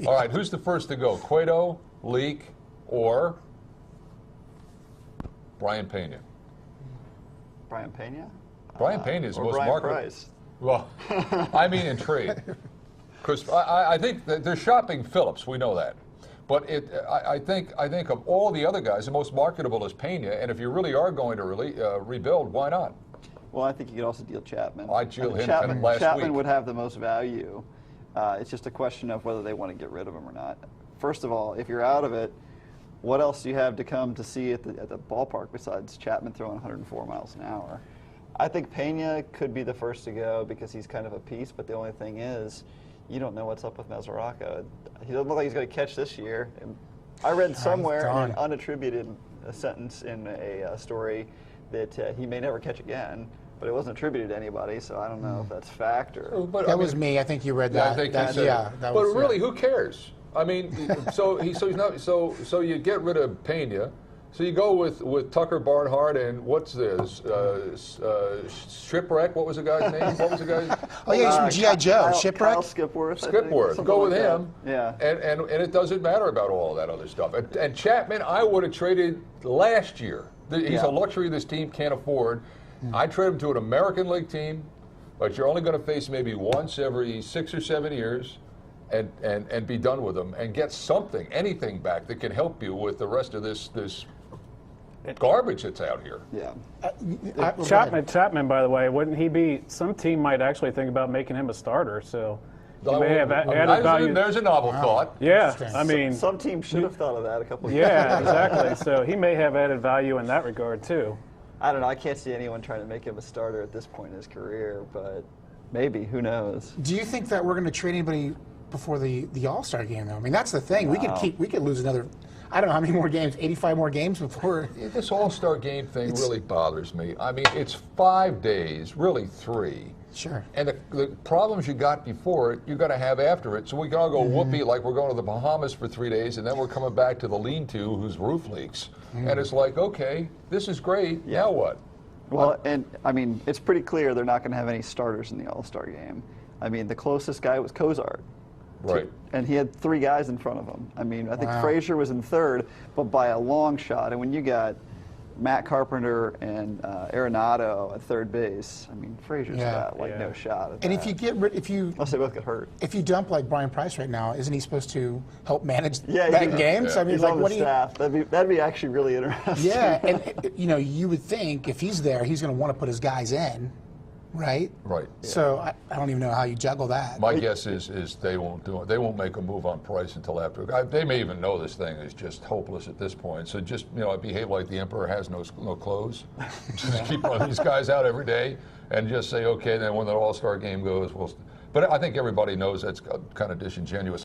All right, who's the first to go? Cueto, Leake, or Brayan Pena? Brayan Pena? Brayan Pena is the most Brian marketable. Price. Well, I mean in trade. Because I think that they're shopping Phillips, we know that. But I think of all the other guys, the most marketable is Pena, and if you really are going to rebuild, why not? Well, I think you could also deal Chapman. I deal him Chapman, kind of last Chapman week. would have the most value. It's just a question of whether they want to get rid of him or not. First of all, if you're out of it, what else do you have to come to see at the ballpark besides Chapman throwing 104 miles an hour? I think Pena could be the first to go because he's kind of a piece, but the only thing is, you don't know what's up with Mesoraco. He doesn't look like he's going to catch this year. And I read somewhere an unattributed sentence in a story that he may never catch again, but it wasn't attributed to anybody, so I don't know if that's fact or. But, that was me. I think you read that. I think that, but was, really, who cares? I mean, so you get rid of Pena. So you go with Tucker Barnhart and what's this? Shipwreck? What was the guy's name? What was the guy's? Oh yeah, he's from G.I. Joe. Shipwreck. Kyle Skipworth. Skipworth. Go with him. Yeah. And it doesn't matter about all that other stuff. And Chapman, I would have traded last year. He's a luxury this team can't afford. I trade him to an American League team, but you're only going to face maybe once every 6 or 7 years. And be done with them and get something, anything back that can help you with the rest of this garbage that's out here. Yeah. Chapman, by the way, wouldn't he be? Some team might actually think about making him a starter. So he may have added value. There's a novel thought. Yeah, I mean, some teams should have thought of that a couple of years ago. Yeah, exactly. So he may have added value in that regard too. I don't know. I can't see anyone trying to make him a starter at this point in his career, but maybe. Who knows? Do you think that we're going to trade anybody before the All-Star game, though? I mean, that's the thing. No. We could lose another, I don't know how many more games, 85 more games before. This All-Star game thing really bothers me. I mean, it's 5 days, really 3. Sure. And the problems you got before it, you got to have after it. So we can all go whoopee like we're going to the Bahamas for 3 days, and then we're coming back to the lean-to whose roof leaks. And it's like, okay, this is great. Yeah. Now what? Well, and I mean, it's pretty clear they're not going to have any starters in the All-Star game. I mean, the closest guy was Cozart. Right. And he had 3 guys in front of him. I mean, I think Frazier was in 3rd, but by a long shot. And when you got Matt Carpenter and Arenado at 3rd base, I mean, Frazier's got no shot at and that. if you get rid, unless they both get hurt. If you dump like Brian Price right now, isn't he supposed to help manage that games? Yeah. I mean, he's like on what the do you? staff. That'd be actually really interesting. Yeah, and you would think if he's there, he's going to want to put his guys in. Right. Right. So I don't even know how you juggle that. My guess is they won't do it. They won't make a move on Price until after. They may even know this thing is just hopeless at this point. So just behave like the emperor has no clothes. Just keep running these guys out every day and just say okay. Then when the All-Star game goes, but I think everybody knows that's kind of disingenuous.